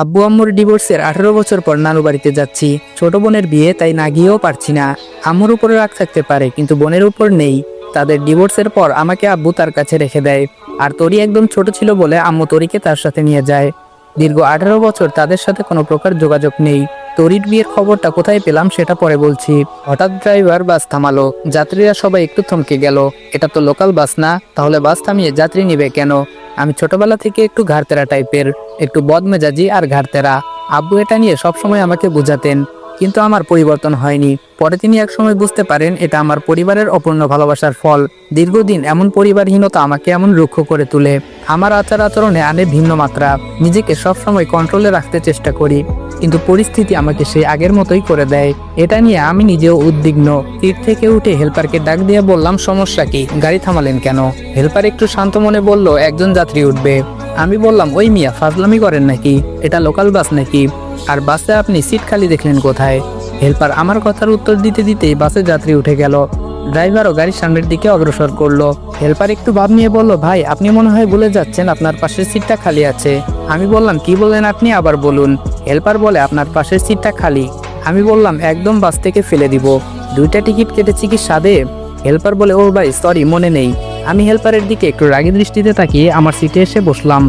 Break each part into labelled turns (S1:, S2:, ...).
S1: আব্বু আম্মুর ডিভোর্সের 18 বছর পর নানু বাড়িতে যাচ্ছি। ছোট বোনের বিয়ে, তাই না গিয়েও পারছি না। আম্মুর উপরে রাগ থাকতে পারে, কিন্তু বোনের উপর নেই। তাদের ডিভোর্সের পর আমাকে আব্বু তার কাছে রেখে দেয়। আর তরি একদম ছোট ছিল বলে আম্মু তরিকে তার সাথে নিয়ে যায়। দীর্ঘ 18 বছর তাদের সাথে কোনো প্রকার যোগাযোগ নেই। তরির বিয়ের খবরটা কোথায় পেলাম সেটা পরে বলছি। হঠাৎ ড্রাইভার বাস থামালো। যাত্রীরা সবাই একটু থমকে গেল। এটা তো লোকাল বাস না, তাহলে বাস থামিয়ে যাত্রী নিবে কেন? আমি ছোটবেলা থেকে একটু ঘাড়তেরা টাইপের, একটু বদমেজাজি আর ঘাড়তেরা। আব্বু এটা নিয়ে সবসময় আমাকে বোঝাতেন, কিন্তু আমার পরিবর্তন হয়নি। পরে তিনি একসময় বুঝতে পারেন এটা আমার পরিবারের অপূর্ণ ভালোবাসার ফল। দীর্ঘদিন এমন পরিবারহীনতা আমাকে এমন রুক্ষ করে তোলে। আমার আচার আচরণে আনে ভিন্ন মাত্রা। নিজেকে সবসময় কন্ট্রোলে রাখতে চেষ্টা করি, কিন্তু পরিস্থিতি আমাকে সেই আগের মতোই করে দেয়। এটা নিয়ে আমি নিজেও উদ্বিগ্ন। সিট থেকে উঠে হেল্পারকে ডাক দিয়ে বললাম, সমস্যা কি? গাড়ি থামালেন কেন? হেল্পার একটু শান্ত মনে বলল, একজন যাত্রী উঠবে। আমি বললাম, ওই মিয়া ফাজলামি করেন নাকি? এটা লোকাল বাস নাকি? আর বাসে আপনি সিট খালি দেখলেন কোথায়? হেল্পার আমার কথার উত্তর দিতে দিতেই বাসে যাত্রী উঠে গেল। ড্রাইভারও গাড়ির সামনের দিকে অগ্রসর করলো। হেল্পার একটু ভাব নিয়ে বলল, ভাই আপনি মনে হয় ভুলে যাচ্ছেন, আপনার পাশের সিটটা খালি আছে। আমি বললাম, কি বললেন আপনি? আবার বলুন। হেল্পার বলে, আপনার পাশের সিটটা খালি। আমি বললাম, একদম বাস থেকে ফেলে দিব। 2টা টিকিট কেটেছি কি সাদে? হেল্পার বলে, ও ভাই সরি, মনে নেই। আমি হেল্পারের দিকে একটু রাগী দৃষ্টিতে তাকিয়ে আমার সিটে এসে বসলাম।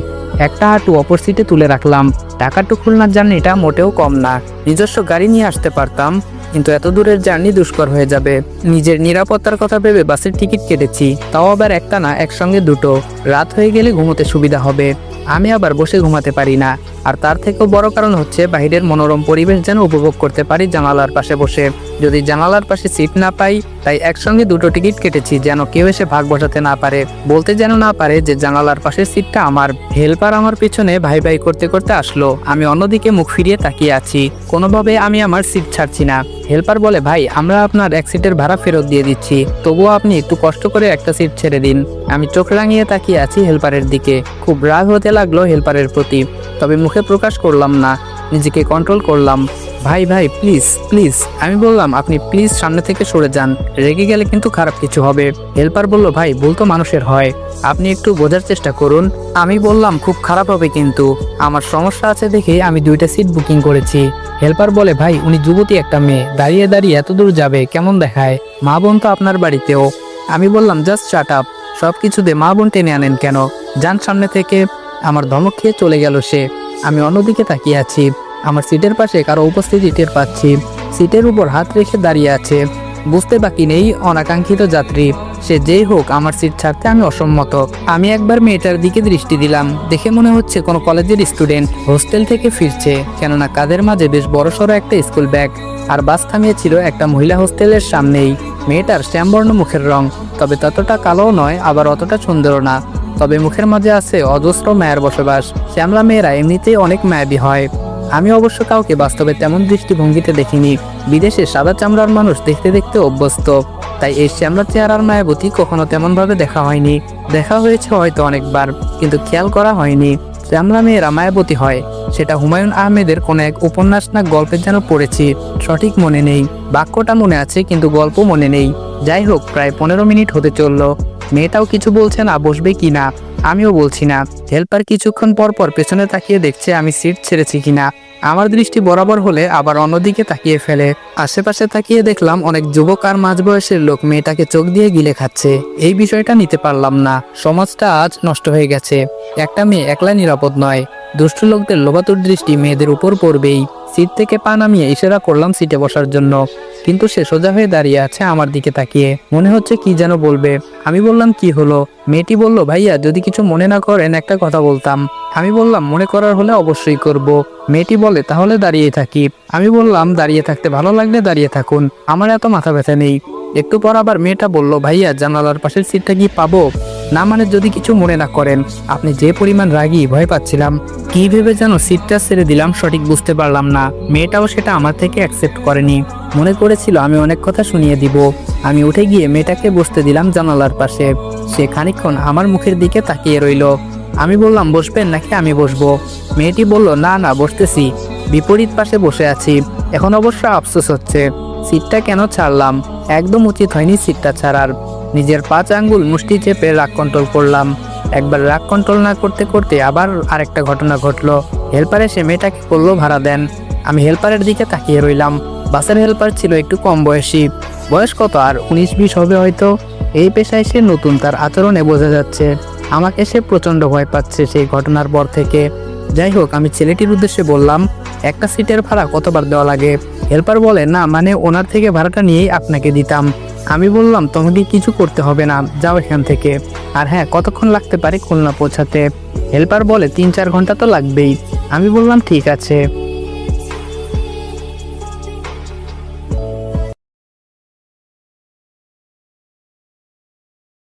S1: একটা হাঁটু অপর সিটে তুলে রাখলাম। ঢাকা টু খুলনার জার্নিটা মোটেও কম না। নিজস্ব গাড়ি নিয়ে আসতে পারতাম, কিন্তু এত দূরের জার্নি দুষ্কর হয়ে যাবে। নিজের নিরাপত্তার কথা ভেবে বাসের টিকিট কেটেছি, তাও আবার একটা না, একসঙ্গে দুটো। রাত হয়ে গেলে ঘুমোতে সুবিধা হবে। আমি আবার বসে ঘুমাতে পারি না। আর তার থেকেও বড় কারণ হচ্ছে বাইরের মনোরম পরিবেশ যেন উপভোগ করতে পারি জানালার পাশে বসে। যদি জানালার পাশে সিট না পাই, তাই একসঙ্গে 2টো টিকিট কেটেছি, যেন কেউ এসে ভাগ বসাতে না পারে, বলতে যেন না পারে যে জানালার পাশের সিটটা আমার। হেল্পার আমার পিছনে ভাই ভাই করতে করতে আসলো। আমি অন্যদিকে মুখ ফিরিয়ে তাকিয়ে আছি। কোনোভাবে আমি আমার সিট ছাড়ছি না। হেল্পার বলে, ভাই আমরা আপনার এক সিটের ভাড়া ফেরত দিয়ে দিচ্ছি, তবুও আপনি একটু কষ্ট করে একটা সিট ছেড়ে দিন। আমি চোখ রাঙিয়ে তাকিয়ে আছি হেল্পারের দিকে। খুব রাগ হতে লাগলো হেল্পারের প্রতি, তবে মুখে প্রকাশ করলাম না, নিজেকে কন্ট্রোল করলাম। ভাই ভাই প্লিজ প্লিজ। আমি বললাম, আপনি প্লিজ সামনে থেকে সরে যান, রেগে গেলে কিন্তু খারাপ কিছু হবে। হেল্পার বলল, ভাই ভুল তো মানুষের হয়, আপনি একটু বোঝার চেষ্টা করুন। আমি বললাম, খুব খারাপ হবে কিন্তু, আমার সমস্যা আছে দেখে আমি 2টা সিট বুকিং করেছি। হেল্পার বলে, ভাই উনি যুবতী একটা মেয়ে, দাঁড়িয়ে দাঁড়িয়ে এত দূর যাবে, কেমন দেখায়? মা বোন তো আপনার বাড়িতেও। আমি বললাম, জাস্ট শাট আপ, সব কিছুতে মা বোন টেনে আনেন কেন? যান সামনে থেকে। আমার ধমক খেয়ে চলে গেল সে। আমি অন্যদিকে তাকিয়ে আছি। আমার সিটের পাশে কারো উপস্থিতি টের পাচ্ছি। সিটের উপর হাত রেখে দাঁড়িয়ে আছে। বুঝতে বাকি নেই অনাকাঙ্ক্ষিত যাত্রী। সে যেই হোক, আমার সিট ছাড়তে আমি অসম্মত। আমি একবার মেয়েটার দিকে দৃষ্টি দিলাম। দেখে মনে হচ্ছে কোনো কলেজের স্টুডেন্ট, হোস্টেল থেকে ফিরছে, কেননা কাঁধের মাঝে বেশ বড়সড় একটা স্কুল ব্যাগ। আর বাস থামিয়েছিল একটা মহিলা হোস্টেলের সামনেই। মেয়েটার শ্যামবর্ণ মুখের রং, তবে ততটা কালোও নয়, আবার অতটা সুন্দরও না। তবে মুখের মাঝে আছে অজস্র মায়ের বসবাস। শ্যামলা মেয়েরা এমনিতেই অনেক মায়াবী হয়। আমি অবশ্য কাউকে বাস্তবে তেমন দৃষ্টিভঙ্গিতে দেখিনি। বিদেশে সাদা চামড়ার মানুষ দেখতে দেখতে অভ্যস্ত, তাই এই শ্যামলা চেহারার মায়াবতী কখনো তেমনভাবে দেখা হয়নি। দেখা হয়েছে হয়তো অনেকবার, কিন্তু খেয়াল করা হয়নি শ্যামলা মেয়েরা মায়াবতী হয়। সেটা হুমায়ুন আহমেদের কোনো এক উপন্যাস না গল্পের যেন পড়েছি, সঠিক মনে নেই। বাক্যটা মনে আছে, কিন্তু গল্প মনে নেই। যাই হোক, প্রায় 15 মিনিট হতে চললো। মেয়েটাও কিছু বলছে না, বসবে কি না। আমিও বলছি না। হেল্পার কিছুক্ষণ পর পর পেছনে তাকিয়ে দেখছে আমি সিট ছেড়েছি কিনা। আমার দৃষ্টি বরাবর হলে আবার অন্যদিকে তাকিয়ে ফেলে। আশেপাশে তাকিয়ে দেখলাম অনেক যুবক আর মাঝবয়সের লোক মেয়েটাকে চোখ দিয়ে গিলে খাচ্ছে। এই বিষয়টা নিতে পারলাম না। সমাজটা আজ নষ্ট হয়ে গেছে। একটা মেয়ে একলা নিরাপদ নয়। দুষ্ট লোকদের লোভাতুর দৃষ্টি মেয়েদের উপর পড়বেই। সিট থেকে পা নামিয়ে ইশারা করলাম সিটে বসার জন্য, কিন্তু সে সোজা হয়ে দাঁড়িয়ে আছে আমার দিকে তাকিয়ে। মনে হচ্ছে কি যেন বলবে। আমি বললাম, কি হলো? মেয়েটি বলল, ভাইয়া যদি কিছু মনে না করেন একটা কথা বলতাম। আমি বললাম, মনে করার হলে অবশ্যই করব। মেয়েটি বলে, তাহলে দাঁড়িয়ে থাকি। আমি বললাম, দাঁড়িয়ে থাকতে ভালো লাগলে দাঁড়িয়ে থাকুন, আমার এত মাথা ব্যথা নেই। একটু পর আবার মেয়েটা বলল, ভাইয়া জানালার পাশের সিটটা কি পাবো? না মানে যদি কিছু মনে না করেন। আপনি যে পরিমাণ রাগী, ভয় পাচ্ছিলাম, কি ভেবে যেন সিটটা ছেড়ে দিলাম সঠিক বুঝতে পারলাম না। মেয়েটাও সেটা আমার থেকে অ্যাকসেপ্ট করেনি। মনে করেছিল আমি অনেক কথা শুনিয়ে দিব। আমি উঠে গিয়ে মেয়েটাকে বসতে দিলাম জানালার পাশে। সে খানিকক্ষণ আমার মুখের দিকে তাকিয়ে রইল। আমি বললাম, বসবেন নাকি আমি বসবো? মেয়েটি বলল, না না বসতেছি, বিপরীত পাশে বসে আছি। এখন অবশ্য আফসোস হচ্ছে, সিটটা কেন ছাড়লাম। একদম উচিত হয়নি সিটটা ছাড়ার। নিজের 5 আঙ্গুল মুষ্টি চেপে রাগ কন্ট্রোল করলাম। একবার রাগ কন্ট্রোল না করতে করতে আবার আরেকটা ঘটনা ঘটলো। হেল্পার এসে মেয়েটাকে বলল ভাড়া দেন। আমি হেল্পারের দিকে তাকিয়ে রইলাম। বাসের হেল্পার ছিল একটু কম বয়সী, বয়স কত আর 19-20 হবে হয়তো। এই পেশায় সে নতুন, তার আচরণে বোঝা যাচ্ছে। আমাকে সে প্রচণ্ড ভয় পাচ্ছে সেই ঘটনার পর থেকে। যাই হোক, আমি ছেলেটির উদ্দেশ্যে বললাম, একটা সিটের ভাড়া কতবার দেওয়া লাগে? হেল্পার বলে, না মানে ওনার থেকে ভাড়াটা নিয়েই আপনাকে দিতাম। আমি বললাম, তোমাকে কিছু করতে হবে না, যাও এখান থেকে। আর হ্যাঁ, কতক্ষণ লাগতে পারে খুলনা পৌঁছাতে? হেল্পার বলে 3-4 ঘন্টা তো লাগবেই। আমি বললাম ঠিক আছে।